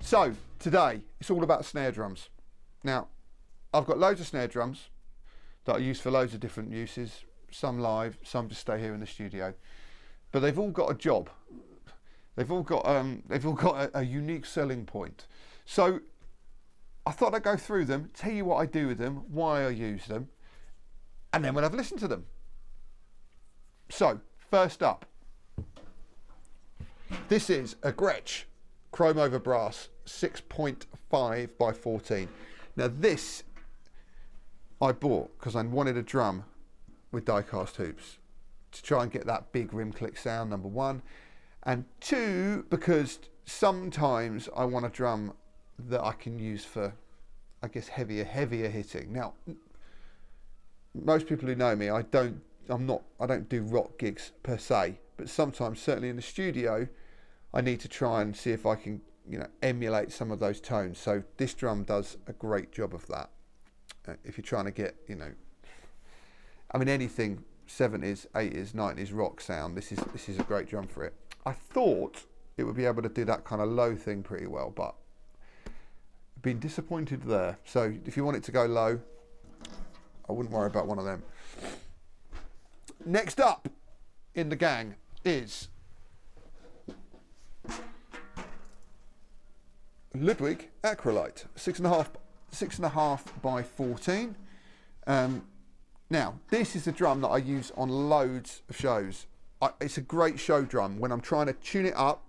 So today it's all about snare drums. Now I've got loads of snare drums that I use for loads of different uses, some live, some just stay here in the studio, but they've all got a job. They've all got a unique selling point. So I thought I'd go through them, tell you what I do with them, why I use them, and then when I've listened to them. So first up, this is a Gretsch Chrome over brass 6.5 by 14. Now this I bought because I wanted a drum with die-cast hoops to try and get that big rim click sound, number one, and two, because sometimes I want a drum that I can use for, I guess, heavier hitting. Now most people who know me, I don't do rock gigs per se, but sometimes, certainly in the studio, I need to try and see if I can, emulate some of those tones. So this drum does a great job of that. If you're trying to get, anything 70s, 80s, 90s rock sound, this is a great drum for it. I thought it would be able to do that kind of low thing pretty well, but been disappointed there. So if you want it to go low, I wouldn't worry about one of them. Next up in the gang is Ludwig Acrolite, 6.5 by 14. Now this is the drum that I use on loads of shows. It's a great show drum when I'm trying to tune it up,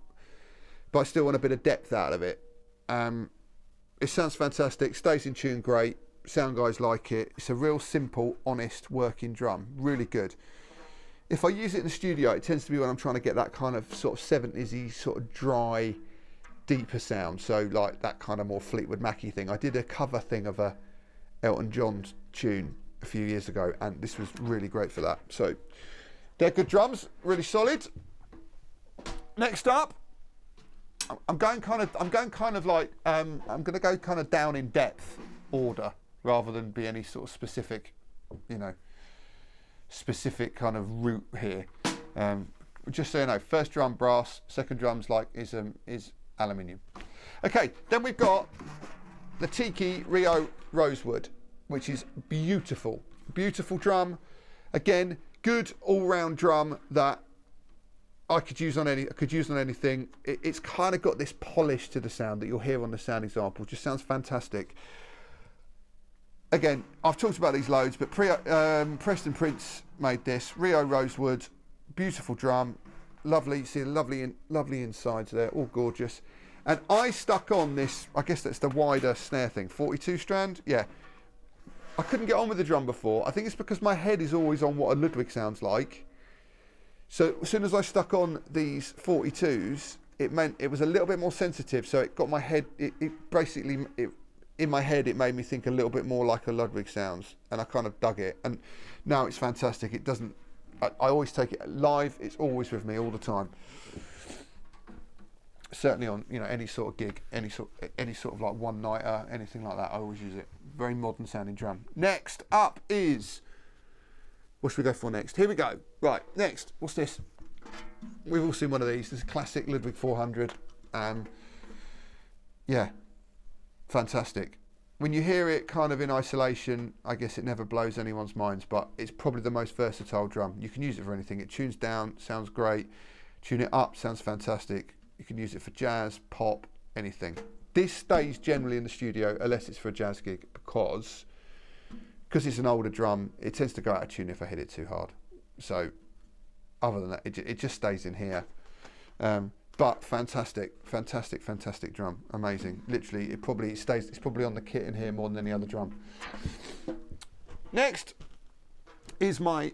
but I still want a bit of depth out of it. It sounds fantastic, stays in tune great, sound guys like it. It's a real simple, honest working drum, really good. If I use it in the studio, it tends to be when I'm trying to get that kind of sort of 70s-y, sort of dry, deeper sound. So like that kind of more Fleetwood Mac-y thing. I did a cover thing of a Elton John tune a few years ago, and this was really great for that. So they're good drums, really solid. Next up, I'm going to go kind of down in depth order rather than be any sort of specific, specific kind of route here. Just so you know, first drum brass, second drum's is aluminium. Okay, then we've got the Tiki Rio Rosewood, which is beautiful drum. Again, good all-round drum that I could use on anything. It's kind of got this polish to the sound that you'll hear on the sound example. Just sounds fantastic. Again, I've talked about these loads, but Preston Prince made this Rio Rosewood, beautiful drum, lovely. See lovely insides there, all gorgeous. And I stuck on this, I guess that's the wider snare thing, 42 strand. Yeah, I couldn't get on with the drum before. I think it's because my head is always on what a Ludwig sounds like. So as soon as I stuck on these 42s, it meant it was a little bit more sensitive. So it got my head. In my head, it made me think a little bit more like a Ludwig sounds, and I kind of dug it. And now it's fantastic. It doesn't. I always take it live. It's always with me all the time. Certainly on any sort of gig, any sort of like one nighter, anything like that. I always use it. Very modern sounding drum. Next up is. What should we go for next? Here we go. Right, next. What's this? We've all seen one of these. This classic Ludwig 400. Yeah, fantastic. When you hear it kind of in isolation, I guess it never blows anyone's minds, but it's probably the most versatile drum. You can use it for anything. It tunes down, sounds great. Tune it up, sounds fantastic. You can use it for jazz, pop, anything. This stays generally in the studio unless it's for a jazz gig because it's an older drum, it tends to go out of tune if I hit it too hard. So other than that, it just stays in here. But fantastic drum, amazing. Literally, it's probably on the kit in here more than any other drum. Next is my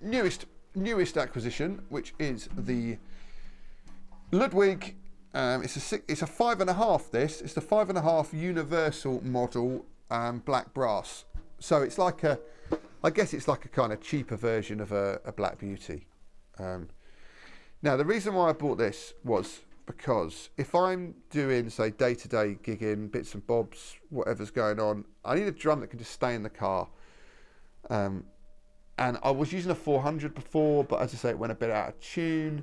newest acquisition, which is the Ludwig. It's a 5.5. It's the 5.5 Universal model black brass. So it's like I guess it's like a kind of cheaper version of a Black Beauty. Now the reason why I bought this was because if I'm doing, say, day-to-day gigging, bits and bobs, whatever's going on, I need a drum that can just stay in the car. And I was using a 400 before, but as I say, it went a bit out of tune.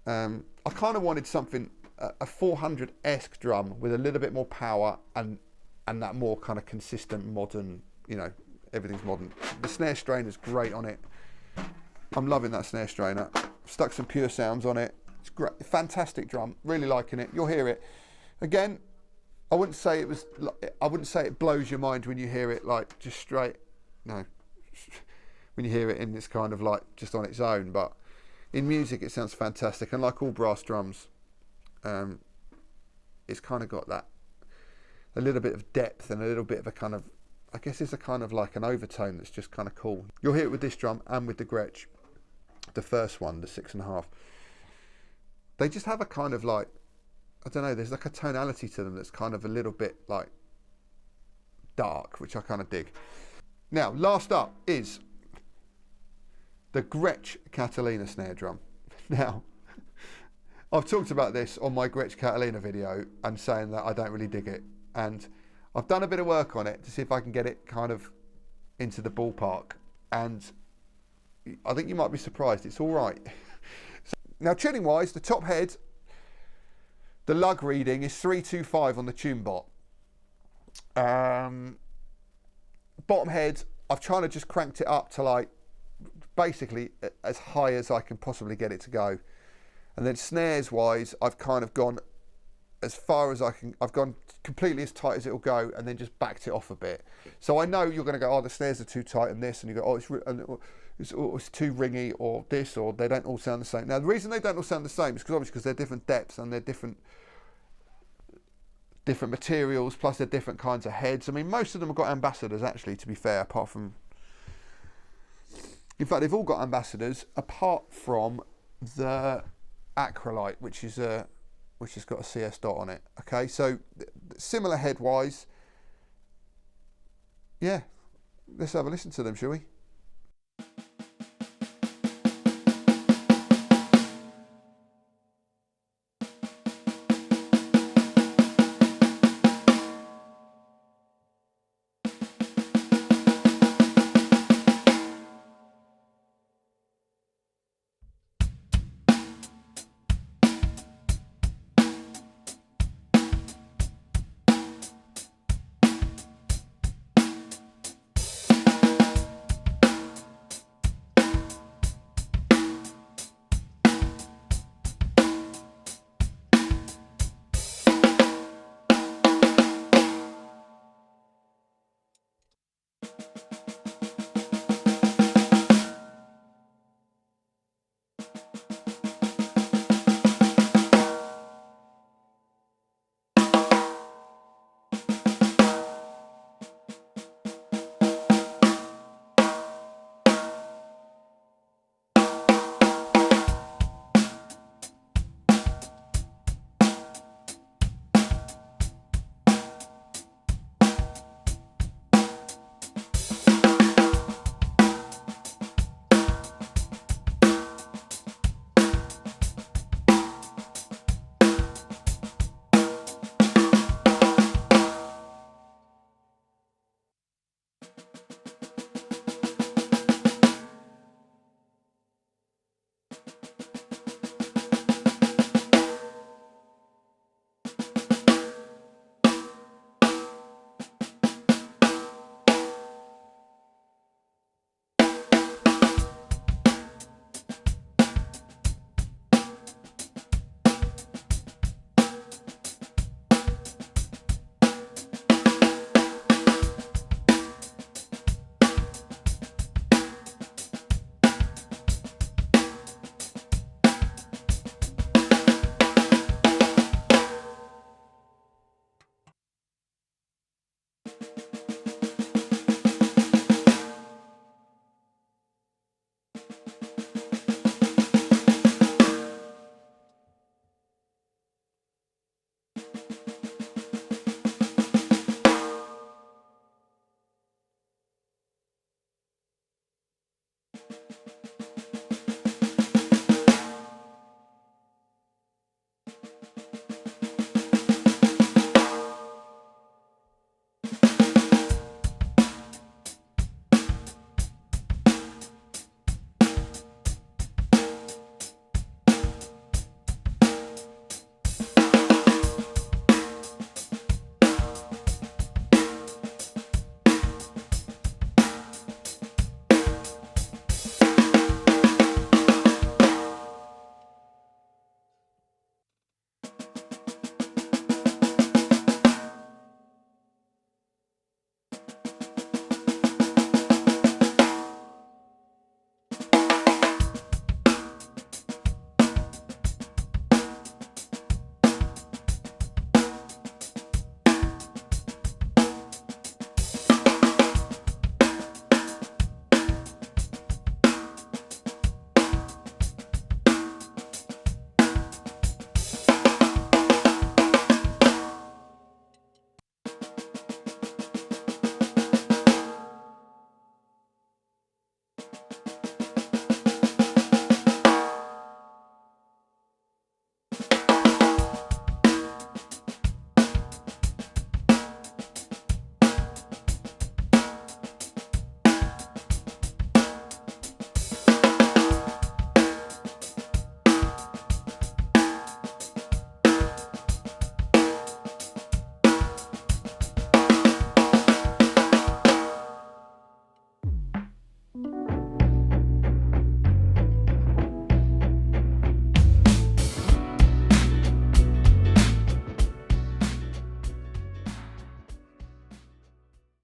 I kind of wanted something a 400-esque drum with a little bit more power and that more kind of consistent modern, you know, everything's modern. The snare strainer is great on it. I'm loving that snare strainer. Stuck some Pure Sounds on it. It's great, fantastic drum. Really liking it. You'll hear it. Again, I wouldn't say it blows your mind when you hear it like just straight. No, when you hear it in this kind of like just on its own. But in music, it sounds fantastic. And like all brass drums, it's kind of got that a little bit of depth and a little bit of a kind of, I guess it's a kind of like an overtone that's just kind of cool. You'll hear it with this drum and with the Gretsch, the first one, the 6.5. They just have a kind of like, I don't know, there's like a tonality to them that's kind of a little bit like dark, which I kind of dig. Now, last up is the Gretsch Catalina snare drum. Now, I've talked about this on my Gretsch Catalina video and saying that I don't really dig it. And I've done a bit of work on it to see if I can get it kind of into the ballpark. And I think you might be surprised, it's all right. Now, tuning wise, the top head, the lug reading is 325 on the tune bot. Bottom head, I've kind of just cranked it up to like basically as high as I can possibly get it to go. And then snares wise, I've kind of gone as far as I can. I've gone completely as tight as it'll go, and then just backed it off a bit. So I know you're going to go, oh, the snares are too tight and this, and you go, oh, it's too ringy, or this, or they don't all sound the same. Now, the reason they don't all sound the same is because they're different depths and they're different materials, plus they're different kinds of heads. I mean, most of them have got ambassadors, actually, to be fair, apart from... In fact, they've all got ambassadors, apart from the Acrolite, which has got a CS dot on it. Okay, so similar head-wise. Yeah, let's have a listen to them, shall we?